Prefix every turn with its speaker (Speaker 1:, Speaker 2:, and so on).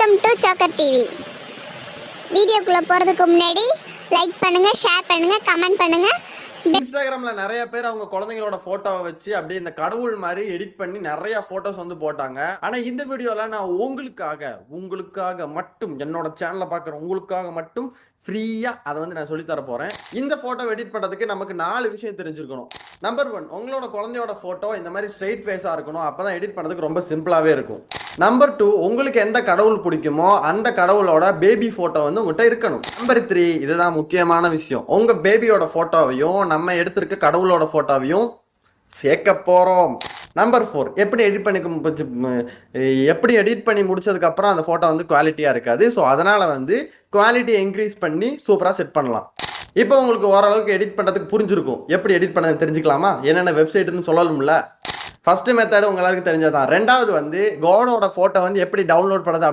Speaker 1: Welcome to soccer TV. வீடியோக்குள்ளே போகிறதுக்கு முன்னாடி லைக் பண்ணுங்கள், ஷேர் பண்ணுங்கள், கமெண்ட் பண்ணுங்கள்.
Speaker 2: இன்ஸ்டாகிராம்ல நிறைய பேர் அவங்க குழந்தைங்களோட போட்டோவை வச்சு அப்படியே இந்த கடவுள் மாதிரி எடிட் பண்ணி நிறைய போட்டோஸ் வந்து போட்டாங்க. ஆனா இந்த வீடியோல நான் உங்களுக்காக மட்டும் என்னோட சேனலை பார்க்குற உங்களுக்காக மட்டும் ஃப்ரீயா அதை வந்து நான் சொல்லித்தர போறேன். இந்த போட்டோ எடிட் பண்றதுக்கு நமக்கு 4 விஷயம் தெரிஞ்சிருக்கணும். நம்பர் 1, உங்களோட குழந்தையோட போட்டோ இந்த மாதிரி ஸ்ட்ரெயிட் ஃபேஸா இருக்கணும். அப்பதான் எடிட் பண்றதுக்கு ரொம்ப சிம்பிளாவே இருக்கும். நம்பர் 2, உங்களுக்கு எந்த கடவுள் பிடிக்குமோ அந்த கடவுளோட பேபி போட்டோ வந்து உங்கள்கிட்ட இருக்கணும். நம்பர் 3, இதுதான் முக்கியமான விஷயம், உங்க பேபியோட போட்டோவையும் நம்ம எடுத்திருக்க கடவுளோட போட்டோவையும் சேர்க்க போறோம். நம்பர் 4, எப்படி எடிட் பண்ணி முடிச்சதுக்கு அப்புறம் அந்த போட்டோ வந்து குவாலிட்டியா இருக்காது. ஸோ அதனால வந்து குவாலிட்டி இன்க்ரீஸ் பண்ணி சூப்பரா செட் பண்ணலாம். இப்போ உங்களுக்கு ஓரளவுக்கு எடிட் பண்றதுக்கு புரிஞ்சிருக்கும். எப்படி எடிட் பண்ணது தெரிஞ்சுக்கலாமா? என்னென்ன வெப்சைட்னு சொல்லணும்ல. ஃபர்ஸ்ட் மெத்தட் உங்களுக்கு தெரிஞ்சதான். ரெண்டாவது வந்து காடோட போட்டோ வந்து எப்படி டவுன்லோட் பண்ணுறது